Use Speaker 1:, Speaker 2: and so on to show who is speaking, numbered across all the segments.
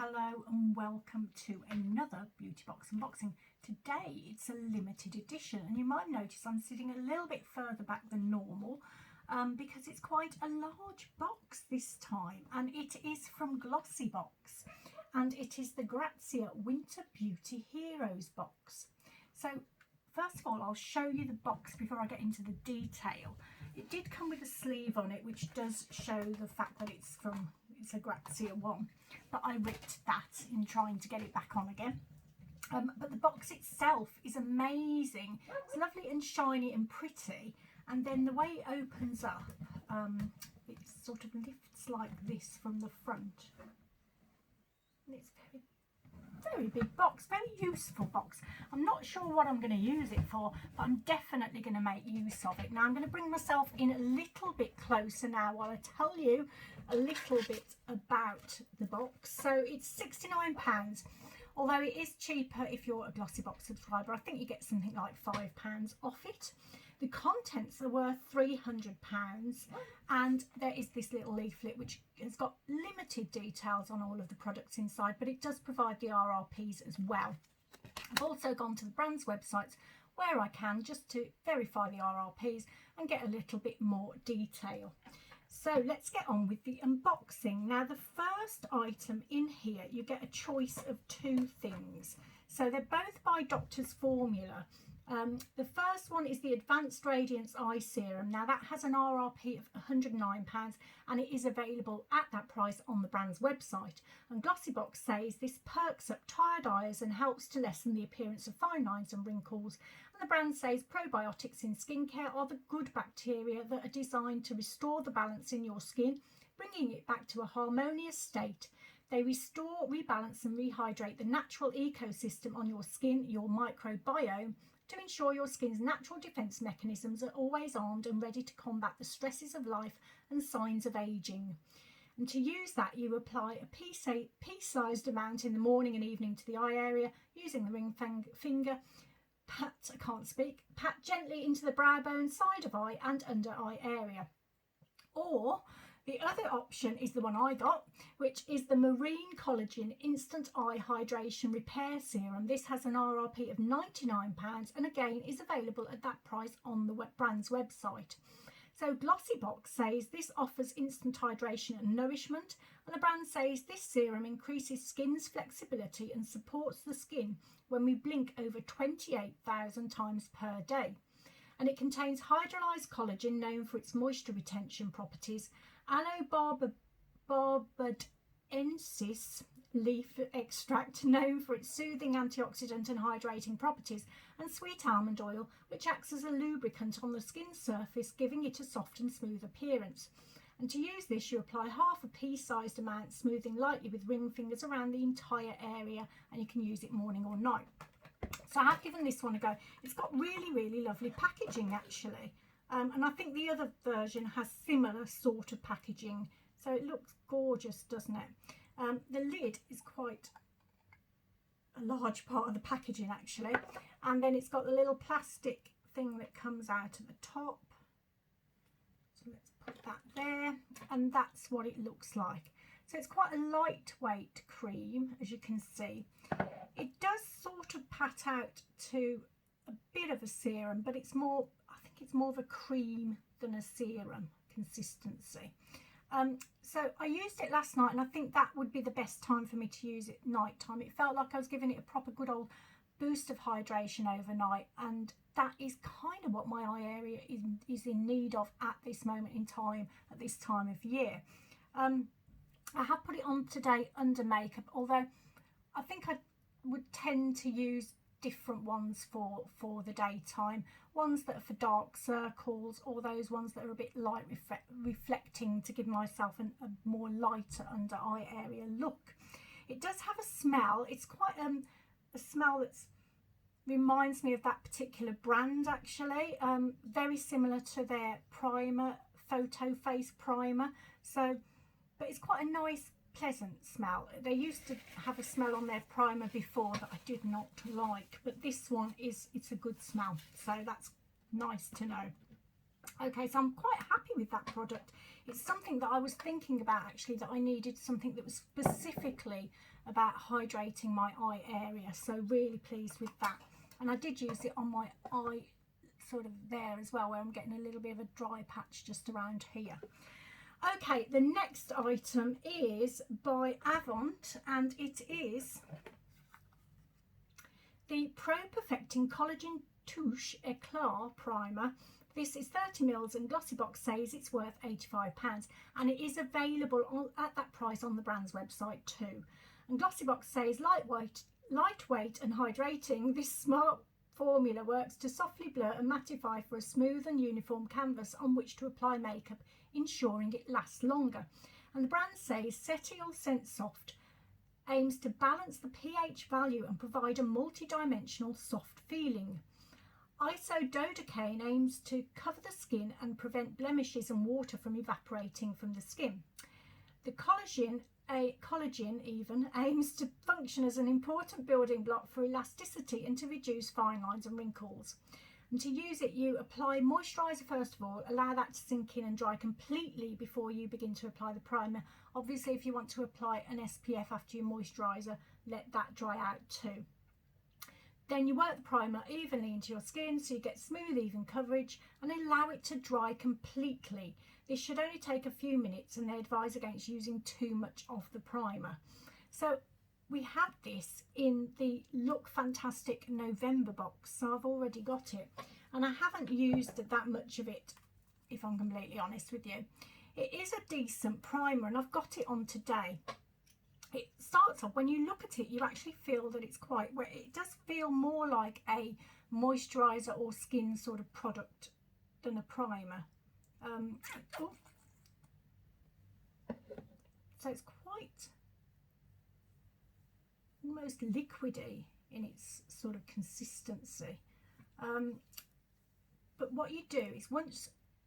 Speaker 1: Hello and welcome to another beauty box unboxing. Today it's a limited edition, and you might notice I'm sitting a little bit further back than normal because it's quite a large box this time, and it is from Glossybox, and it is the Grazia Winter Beauty Heroes box. So first of all, I'll show you the box before I get into the detail. It did come with a sleeve on it, which does show the fact that it's a Grazia one, but I ripped that in trying to get it back on again. But the box itself is amazing. It's lovely and shiny and pretty, and then the way it opens up, it sort of lifts like this from the front. And it's very big box, very useful box. I'm not sure what I'm going to use it for, but I'm definitely going to make use of it. Now I'm going to bring myself in a little bit closer now while I tell you a little bit about the box. So it's £69, although it is cheaper if you're a Glossybox subscriber. I think you get something like £5 off it. The contents are worth £300, and there is this little leaflet which has got limited details on all of the products inside, but it does provide the RRPs as well. I've also gone to the brand's websites where I can, just to verify the RRPs and get a little bit more detail. So let's get on with the unboxing. Now the first item in here, you get a choice of two things. So they're both by Doctor's Formula. The first one is the Advanced Radiance Eye Serum. Now that has an RRP of £109, and it is available at that price on the brand's website. And Glossybox says this perks up tired eyes and helps to lessen the appearance of fine lines and wrinkles. And the brand says probiotics in skincare are the good bacteria that are designed to restore the balance in your skin, bringing it back to a harmonious state. They restore, rebalance and rehydrate the natural ecosystem on your skin, your microbiome, to ensure your skin's natural defence mechanisms are always armed and ready to combat the stresses of life and signs of ageing. And to use that, you apply a pea-sized amount in the morning and evening to the eye area using the ring finger. Pat gently into the brow bone, side of eye and under eye area. Or the other option is the one I got, which is the Marine Collagen Instant Eye Hydration Repair Serum. This has an RRP of £99 and again is available at that price on the brand's website. So Glossybox says this offers instant hydration and nourishment, and the brand says this serum increases skin's flexibility and supports the skin when we blink over 28,000 times per day. And it contains hydrolyzed collagen, known for its moisture retention properties, Aromatherapy leaf extract, known for its soothing antioxidant and hydrating properties, and sweet almond oil, which acts as a lubricant on the skin surface, giving it a soft and smooth appearance. And to use this, you apply half a pea-sized amount, smoothing lightly with ring fingers around the entire area, and you can use it morning or night. So I have given this one a go. It's got really lovely packaging actually. And I think the other version has similar sort of packaging, so it looks gorgeous, doesn't it? The lid is quite a large part of the packaging actually, and then it's got the little plastic thing that comes out at the top. So let's put that there, and that's what it looks like. So it's quite a lightweight cream, as you can see. It does sort of pat out to a bit of a serum, but it's more, I think it's more of a cream than a serum consistency. So I used it last night, and I think that would be the best time for me to use it night time. It felt like I was giving it a proper good old boost of hydration overnight, and that is kind of what my eye area is in need of at this moment in time, at this time of year. I have put it on today under makeup, although I think I would tend to use different ones for the daytime, ones that are for dark circles, or those ones that are a bit light reflecting to give myself a more lighter under eye area look. It does have a smell. It's quite a smell that reminds me of that particular brand actually, very similar to their primer, Photo Face primer. So but it's quite a nice pleasant smell. They used to have a smell on their primer before that I did not like, but this one it's a good smell, so that's nice to know. Okay, so I'm quite happy with that product. It's something that I was thinking about actually, that I needed something that was specifically about hydrating my eye area. So really pleased with that. And I did use it on my eye sort of there as well, where I'm getting a little bit of a dry patch just around here. Okay, the next item is by Avant, and it is the Pro Perfecting Collagen Touche Eclat Primer. This is 30 mils and Glossybox says it's worth £85, and it is available at that price on the brand's website too. And Glossybox says lightweight and hydrating, this smart formula works to softly blur and mattify for a smooth and uniform canvas on which to apply makeup, ensuring it lasts longer. And the brand says Settle Scent Soft aims to balance the pH value and provide a multi-dimensional soft feeling. Isododecaine aims to cover the skin and prevent blemishes and water from evaporating from the skin. The collagen even aims to function as an important building block for elasticity and to reduce fine lines and wrinkles. And to use it, you apply moisturiser first of all, allow that to sink in and dry completely before you begin to apply the primer. Obviously, if you want to apply an SPF after your moisturiser, let that dry out too. Then you work the primer evenly into your skin so you get smooth, even coverage, and allow it to dry completely. This should only take a few minutes, and they advise against using too much of the primer. So we have this in the Look Fantastic November box, so I've already got it, and I haven't used that much of it, if I'm completely honest with you. It is a decent primer, and I've got it on today. It starts off, when you look at it, you actually feel that it's quite, where it does feel more like a moisturiser or skin sort of product than a primer. So it's quite almost liquidy in its sort of consistency. But what you do is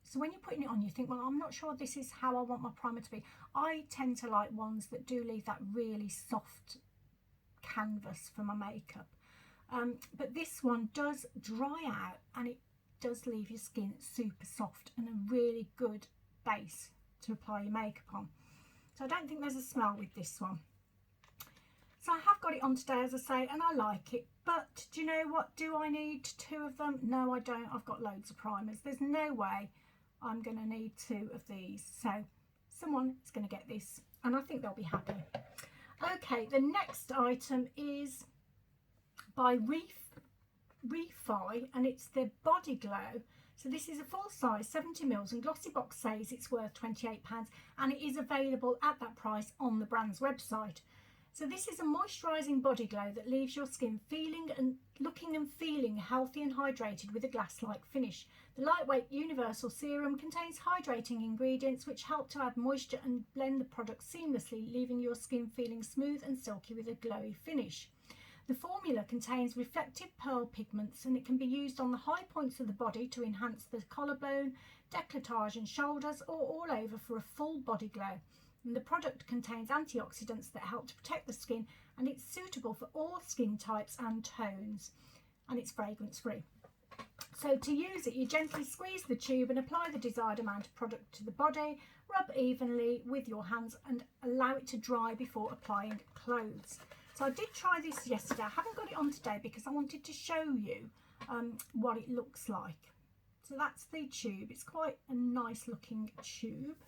Speaker 1: so when you're putting it on, you think, well, I'm not sure this is how I want my primer to be. I tend to like ones that do leave that really soft canvas for my makeup. But this one does dry out, and it does leave your skin super soft and a really good base to apply your makeup on. So I don't think there's a smell with this one. So I have got it on today, as I say, and I like it. But do you know what? Do I need two of them? No, I don't. I've got loads of primers. There's no way I'm going to need two of these. So someone is going to get this, and I think they'll be happy. Okay, the next item is by Refi, and it's the Body Glow. So this is a full size 70 mils, and Glossybox says it's worth £28, and it is available at that price on the brand's website. So this is a moisturising body glow that leaves your skin looking and feeling healthy and hydrated with a glass-like finish. The lightweight universal serum contains hydrating ingredients which help to add moisture and blend the product seamlessly, leaving your skin feeling smooth and silky with a glowy finish. The formula contains reflective pearl pigments, and it can be used on the high points of the body to enhance the collarbone, décolletage and shoulders, or all over for a full body glow. And the product contains antioxidants that help to protect the skin, and it's suitable for all skin types and tones, and it's fragrance free. So to use it, you gently squeeze the tube and apply the desired amount of product to the body, rub evenly with your hands and allow it to dry before applying clothes. So I did try this yesterday. I haven't got it on today because I wanted to show you what it looks like. So that's the tube. It's quite a nice looking tube.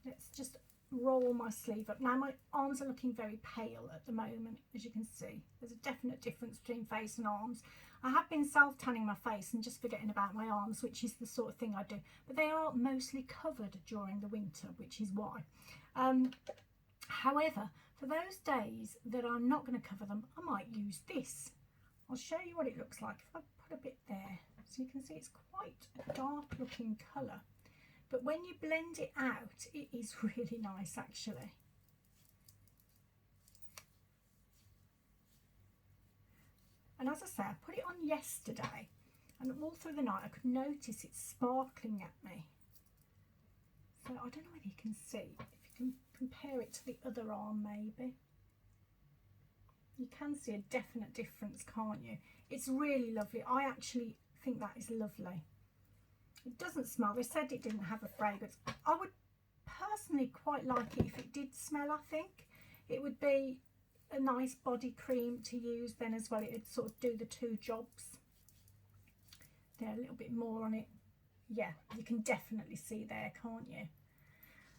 Speaker 1: Let's just roll my sleeve up. Now my arms are looking very pale at the moment, as you can see. There's a definite difference between face and arms. I have been self-tanning my face and just forgetting about my arms, which is the sort of thing I do. But they are mostly covered during the winter, which is why. However, for those days that I'm not going to cover them, I might use this. I'll show you what it looks like. If I put a bit there, so you can see it's quite a dark looking colour. But when you blend it out, it is really nice actually. And as I say, I put it on yesterday, and all through the night I could notice it sparkling at me. So I don't know whether you can see, if you can compare it to the other arm maybe. You can see a definite difference, can't you? It's really lovely. I actually think that is lovely. It doesn't smell. They said it didn't have a fragrance. I would personally quite like it if it did smell. I think it would be a nice body cream to use then as well. It would sort of do the two jobs. There, a little bit more on it. Yeah, you can definitely see there, can't you?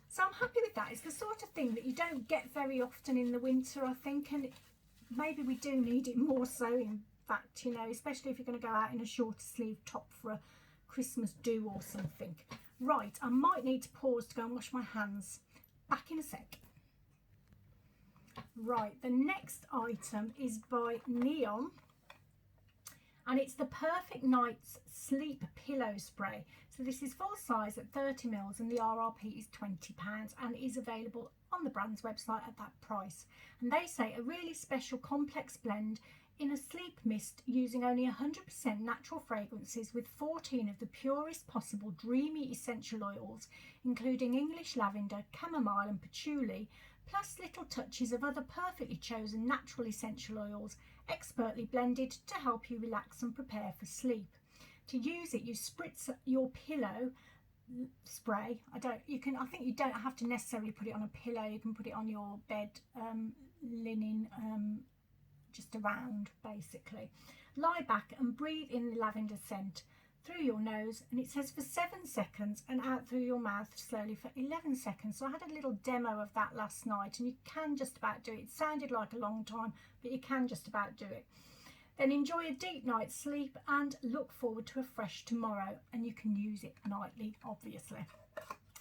Speaker 1: So I'm happy with that. It's the sort of thing that you don't get very often in the winter, I think, and maybe we do need it more so, in fact, you know, especially if you're going to go out in a shorter sleeve top for a Christmas do or something. Right, I might need to pause to go and wash my hands. Back in a sec. Right, the next item is by Neon, and it's the Perfect Night's Sleep Pillow Spray. So this is full size at 30 ml and the RRP is £20 and is available on the brand's website at that price. And they say a really special complex blend in a sleep mist using only 100% natural fragrances with 14 of the purest possible dreamy essential oils, including English lavender, chamomile and patchouli, plus little touches of other perfectly chosen natural essential oils, expertly blended to help you relax and prepare for sleep. To use it, you spritz your pillow spray. I think you don't have to necessarily put it on a pillow. You can put it on your bed linen, just around basically. Lie back and breathe in the lavender scent through your nose, and it says for 7 seconds and out through your mouth slowly for 11 seconds. So I had a little demo of that last night, and you can just about do it. It sounded like a long time, but you can just about do it. Then enjoy a deep night's sleep and look forward to a fresh tomorrow, and you can use it nightly, obviously.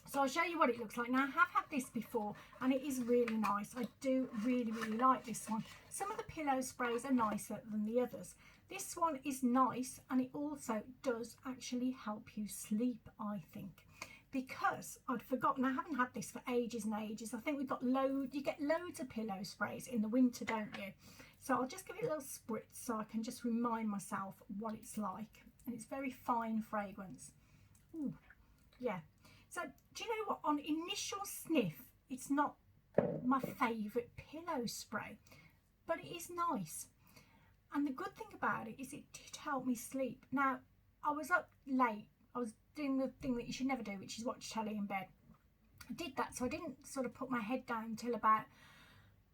Speaker 1: So I'll show you what it looks like. Now, I have had this before and it is really nice. I do really like this one. Some of the pillow sprays are nicer than the others. This one is nice, and it also does actually help you sleep, I think. Because I'd forgotten, I haven't had this for ages and ages. I think we've got you get loads of pillow sprays in the winter, don't you? So I'll just give it a little spritz so I can just remind myself what it's like. And it's very fine fragrance. Ooh, yeah. So do you know what? On initial sniff, it's not my favourite pillow spray, but it is nice. And the good thing about it is it did help me sleep. Now, I was up late. I was doing the thing that you should never do, which is watch telly in bed. I did that, so I didn't sort of put my head down until about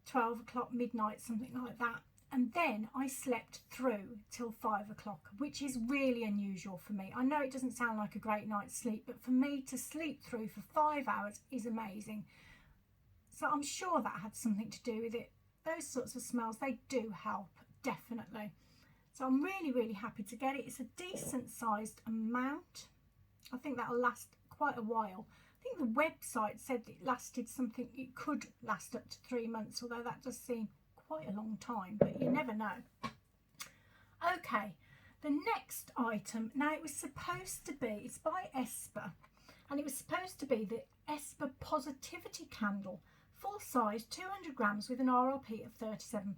Speaker 1: 12 o'clock, midnight, something like that. And then I slept through till 5 o'clock, which is really unusual for me. I know it doesn't sound like a great night's sleep, but for me to sleep through for 5 hours is amazing. So I'm sure that had something to do with it. Those sorts of smells, they do help, definitely. So I'm really happy to get it. It's a decent sized amount. I think that'll last quite a while. I think the website said it lasted something, it could last up to 3 months, although that does seem quite a long time, but you never know. Okay, the next item, now it was supposed to be, it's by Esper, and it was supposed to be the Esper Positivity Candle, full size, 200 grams with an RRP of £37.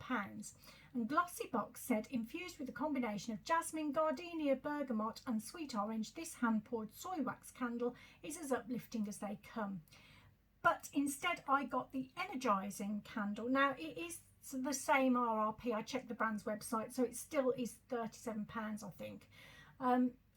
Speaker 1: And Glossybox said, infused with a combination of jasmine, gardenia, bergamot and sweet orange, this hand-poured soy wax candle is as uplifting as they come. But instead I got the energising candle. Now it is the same RRP. I checked the brand's website, so it still is £37, I think.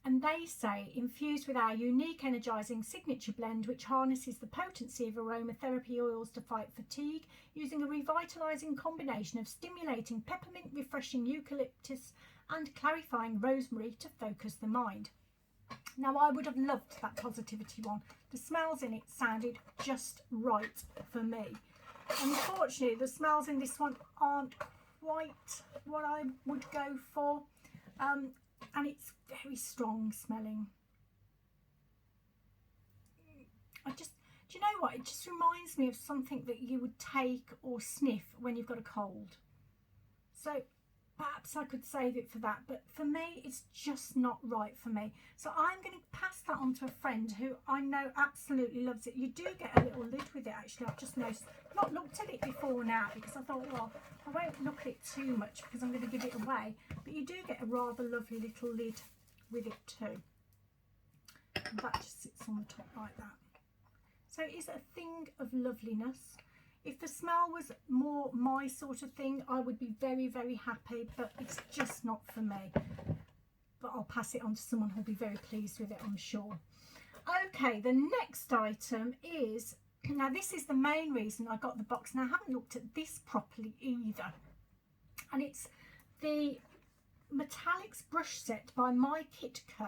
Speaker 1: And they say, infused with our unique energising signature blend, which harnesses the potency of aromatherapy oils to fight fatigue, using a revitalising combination of stimulating peppermint, refreshing eucalyptus and clarifying rosemary to focus the mind. Now, I would have loved that positivity one. The smells in it sounded just right for me. Unfortunately, the smells in this one aren't quite what I would go for. And it's very strong smelling. Do you know what? It just reminds me of something that you would take or sniff when you've got a cold. So perhaps I could save it for that, but for me, it's just not right for me. So I'm going to pass that on to a friend who I know absolutely loves it. You do get a little lid with it, actually. I've just noticed. I've not looked at it before now because I thought, well, I won't look at it too much because I'm going to give it away. But you do get a rather lovely little lid with it too. And that just sits on the top like that. So it is a thing of loveliness. If the smell was more my sort of thing, I would be very happy, but it's just not for me. but I'll pass it on to someone who'll be very pleased with it, I'm sure. Okay, the next item is, now this is the main reason I got the box, and I haven't looked at this properly either, and it's the Metallics brush set by My Kit Co.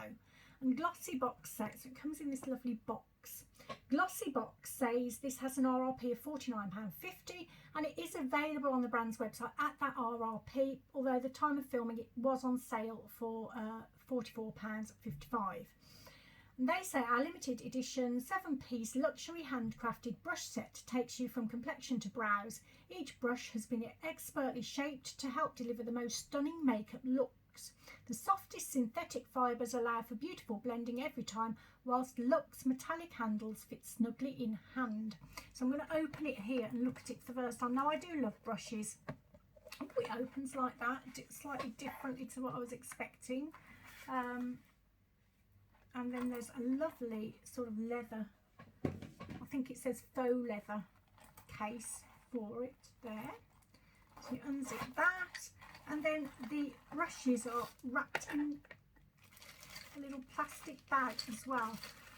Speaker 1: and Glossybox set, so it comes in this lovely box. Glossybox says this has an RRP of £49.50 and it is available on the brand's website at that RRP, although the time of filming it was on sale for £44.55. And they say our limited edition 7-piece luxury handcrafted brush set takes you from complexion to brows. Each brush has been expertly shaped to help deliver the most stunning makeup looks. The softest synthetic fibres allow for beautiful blending every time, whilst luxe metallic handles fit snugly in hand. So I'm going to open it here and look at it for the first time. Now I do love brushes. Oh, it opens like that. It's slightly differently to what I was expecting. And then there's a lovely sort of leather, I think it says faux leather case for it there. So you unzip that, and then the brushes are wrapped in a little plastic bag as well.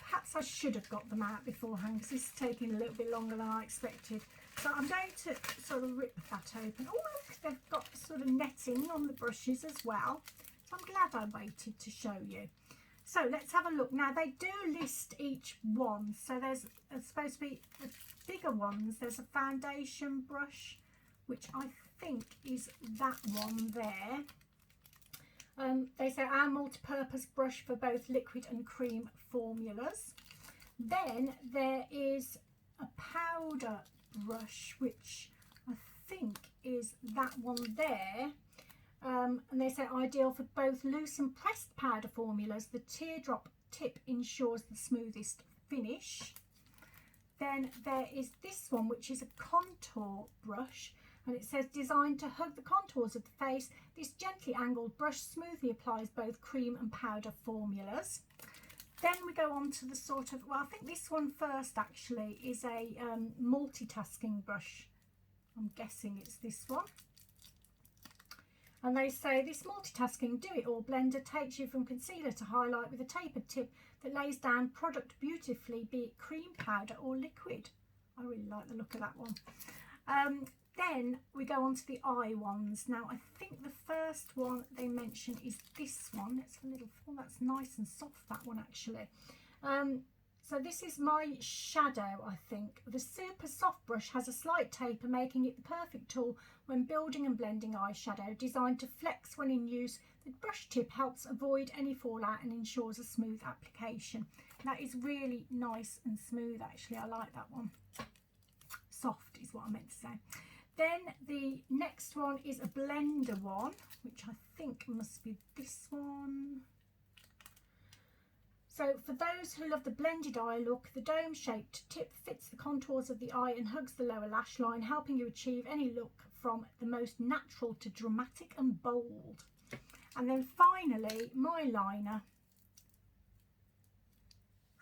Speaker 1: Perhaps I should have got them out beforehand because this is taking a little bit longer than I expected. So I'm going to sort of rip that open. Oh look, they've got sort of netting on the brushes as well. So I'm glad I waited to show you. So let's have a look. Now they do list each one. So there's supposed to be the bigger ones. There's a foundation brush, which I think is that one there. They say our multi-purpose brush for both liquid and cream formulas. Then there is a powder brush, which I think is that one there. And they say ideal for both loose and pressed powder formulas. The teardrop tip ensures the smoothest finish. Then there is this one, which is a contour brush, and it says designed to hug the contours of the face. This gently angled brush smoothly applies both cream and powder formulas. Then we go on to the sort of, well, I think this one first actually is a multitasking brush. I'm guessing it's this one. And they say this multitasking do-it-all blender takes you from concealer to highlight with a tapered tip that lays down product beautifully, be it cream, powder or liquid. I really like the look of that one. Then we go on to the eye ones. Now I think the first one they mention is this one. It's a little, oh, that's nice and soft, that one actually. So this is my shadow, I think. The super soft brush has a slight taper, making it the perfect tool when building and blending eyeshadow. Designed to flex when in use, the brush tip helps avoid any fallout and ensures a smooth application. That is really nice and smooth actually. I like that one. Soft is what I meant to say. Then the next one is a blender one, which I think must be this one. So for those who love the blended eye look, the dome-shaped tip fits the contours of the eye and hugs the lower lash line, helping you achieve any look from the most natural to dramatic and bold. And then finally, my liner.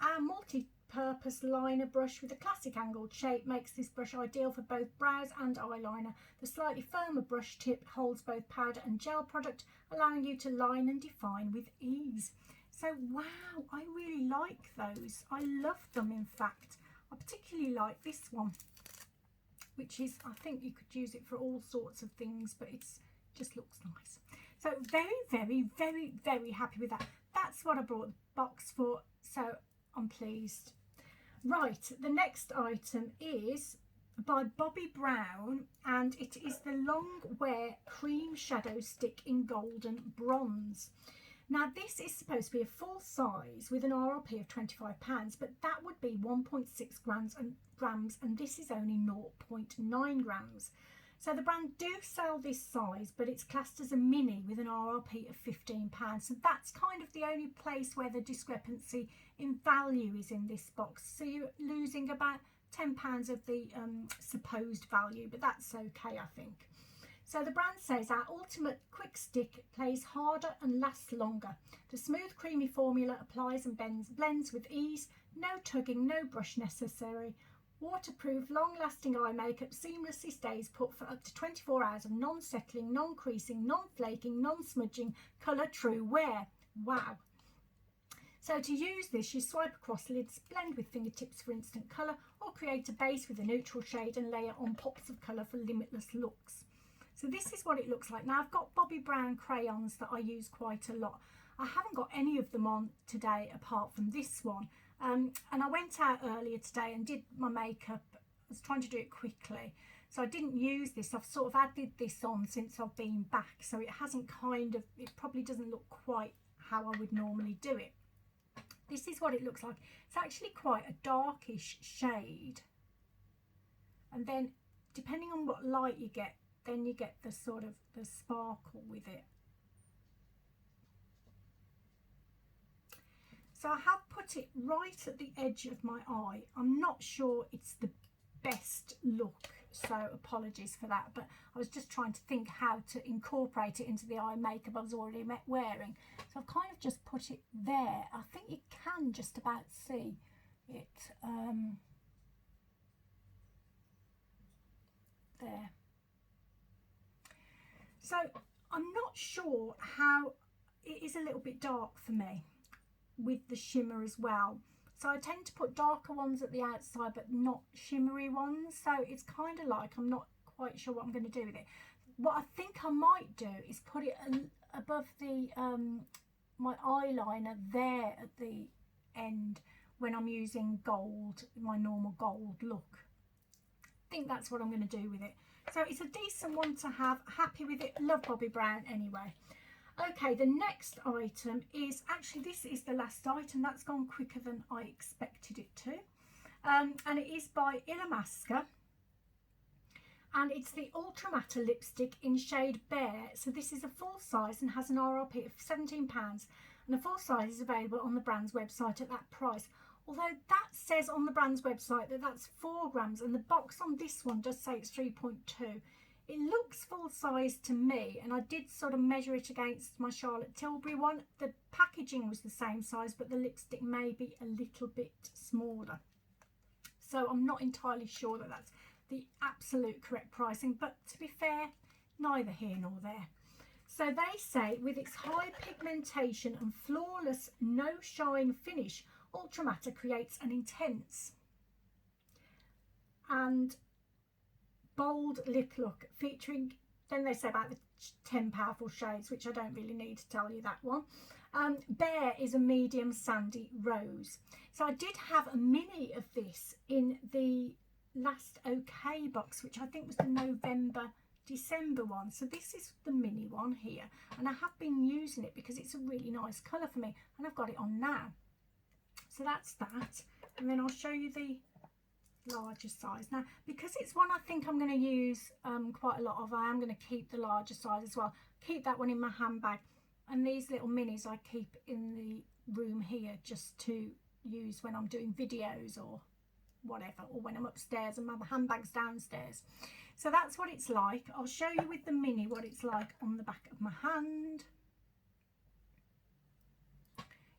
Speaker 1: Our multi-purpose liner brush with a classic angled shape makes this brush ideal for both brows and eyeliner. The slightly firmer brush tip holds both powder and gel product, allowing you to line and define with ease. So wow, I really like those. I love them, in fact. I particularly like this one, which is, I think you could use it for all sorts of things, but it's just looks nice. So very, very, very, very happy with that. That's what I brought the box for, so I'm pleased. Right, the next item is by Bobbi Brown, and it is the Long Wear Cream Shadow Stick in Golden Bronze. Now this is supposed to be a full size with an RRP of £25, but that would be 1.6 grams, and this is only 0.9 grams. So the brand do sell this size, but it's classed as a mini with an RRP of £15. So that's kind of the only place where the discrepancy in value is in this box. So you're losing about £10 of the supposed value, but that's okay, I think. So the brand says our ultimate quick stick plays harder and lasts longer. The smooth creamy formula applies and blends with ease, no tugging, no brush necessary. Waterproof, long-lasting eye makeup seamlessly stays put for up to 24 hours of non-settling, non-creasing, non-flaking, non-smudging, colour true wear. Wow. So to use this, you swipe across lids, blend with fingertips for instant colour, or create a base with a neutral shade and layer on pops of colour for limitless looks. So this is what it looks like. Now I've got Bobbi Brown crayons that I use quite a lot. I haven't got any of them on today apart from this one. And I went out earlier today and did my makeup. I was trying to do it quickly. So I didn't use this. I've sort of added this on since I've been back. So it hasn't it probably doesn't look quite how I would normally do it. This is what it looks like. It's actually quite a darkish shade. And then depending on what light you get, then you get the sort of the sparkle with it. So I have put it right at the edge of my eye. I'm not sure it's the best look, so apologies for that, but I was just trying to think how to incorporate it into the eye makeup I was already wearing. So I've kind of just put it there. I think you can just about see it there. So I'm not sure how, it is a little bit dark for me with the shimmer as well. So I tend to put darker ones at the outside but not shimmery ones. So it's kind of like I'm not quite sure what I'm going to do with it. What I think I might do is put it above the my eyeliner there at the end when I'm using gold, my normal gold look. I think that's what I'm going to do with it. So it's a decent one to have. Happy with it. Love Bobbi Brown anyway. Okay, the next item is, actually this is the last item. That's gone quicker than I expected it to. And it is by Illamasqua. And it's the Ultra Matte lipstick in shade Bear. So this is a full size and has an RRP of £17. And a full size is available on the brand's website at that price. Although that says on the brand's website that that's 4 grams. And the box on this one does say it's 3.2. It looks full size to me, and I did sort of measure it against my Charlotte Tilbury one. The packaging was the same size, but the lipstick may be a little bit smaller. So I'm not entirely sure that that's the absolute correct pricing, but to be fair, neither here nor there. So they say with its high pigmentation and flawless no shine finish, Ultra Matte creates an intense and bold lip look featuring, then they say about the 10 powerful shades, which I don't really need to tell you that one. Bear is a medium sandy rose. So I did have a mini of this in the last OK box, which I think was the November December one. So this is the mini one here, and I have been using it because it's a really nice colour for me, and I've got it on now. So that's that, and then I'll show you the larger size. Now, because it's one I think I'm going to use quite a lot of, I am going to keep the larger size as well. Keep that one in my handbag, and these little minis I keep in the room here just to use when I'm doing videos or whatever, or when I'm upstairs and my handbag's downstairs. So that's what it's like. I'll show you with the mini what it's like on the back of my hand.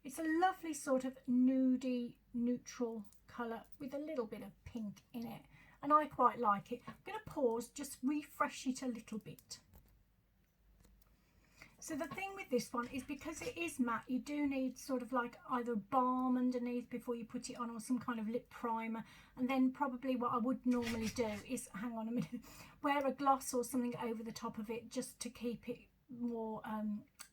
Speaker 1: It's a lovely sort of nudie neutral colour with a little bit of pink in it, and I quite like it. I'm going to pause, just refresh it a little bit. So the thing with this one is, because it is matte, you do need sort of like either balm underneath before you put it on, or some kind of lip primer, and then probably what I would normally do is, hang on a minute, wear a gloss or something over the top of it just to keep it more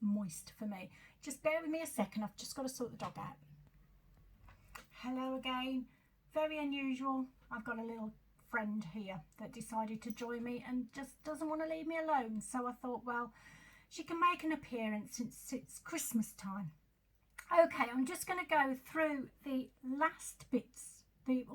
Speaker 1: moist for me. Just bear with me a second, I've just got to sort the dog out. Hello again. Very unusual. I've got a little friend here that decided to join me and just doesn't want to leave me alone. So I thought, well, she can make an appearance since it's Christmas time. Okay, I'm just going to go through the last bits, the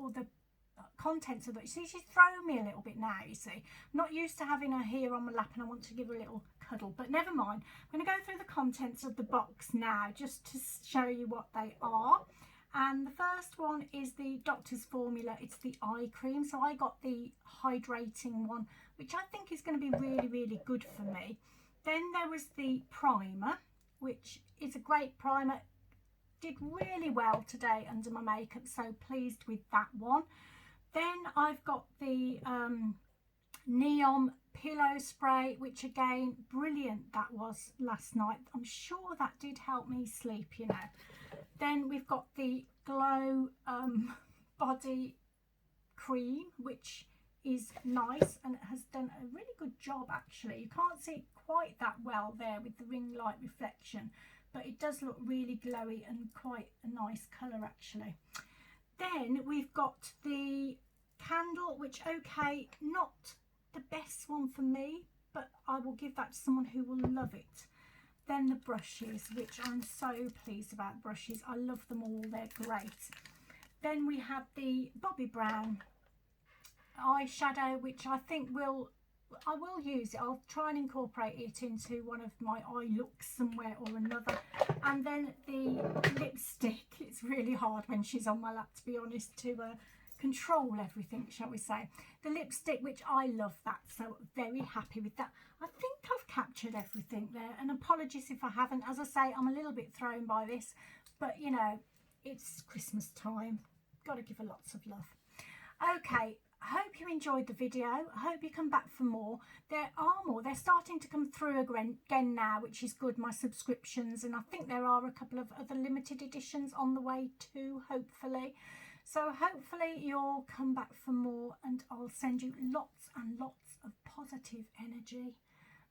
Speaker 1: contents of it. See, she's thrown me a little bit now, you see. I'm not used to having her here on my lap, and I want to give her a little cuddle, but never mind. I'm going to go through the contents of the box now just to show you what they are. And the first one is the Doctor's Formula. It's the eye cream. So I got the hydrating one, which I think is going to be really, really good for me. Then there was the primer, which is a great primer. Did really well today under my makeup, so pleased with that one. Then I've got the Neon pillow spray, which again, brilliant that was last night. I'm sure that did help me sleep, you know. Then we've got the Glow body cream, which is nice and it has done a really good job actually. You can't see it quite that well there with the ring light reflection, but it does look really glowy and quite a nice colour actually. Then we've got the candle, which okay, not the best one for me, but I will give that to someone who will love it. Then the brushes, which I'm so pleased about brushes. I love them all, they're great. Then we have the Bobbi Brown eyeshadow, which I think I will use it. I'll try and incorporate it into one of my eye looks somewhere or another. And then the lipstick. It's really hard when she's on my lap, to be honest, to control everything, shall we say. The lipstick, which I love that, so very happy with that. I think I've captured everything there, and apologies if I haven't. As I say, I'm a little bit thrown by this, but you know, it's Christmas time. Got to give her lots of love. Okay, I hope you enjoyed the video. I hope you come back for more. There are more. They're starting to come through again now, which is good, my subscriptions, and I think there are a couple of other limited editions on the way too, hopefully. So hopefully you'll come back for more, and I'll send you lots and lots of positive energy,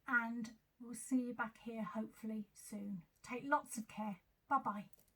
Speaker 1: and we'll see you back here hopefully soon. Take lots of care. Bye bye.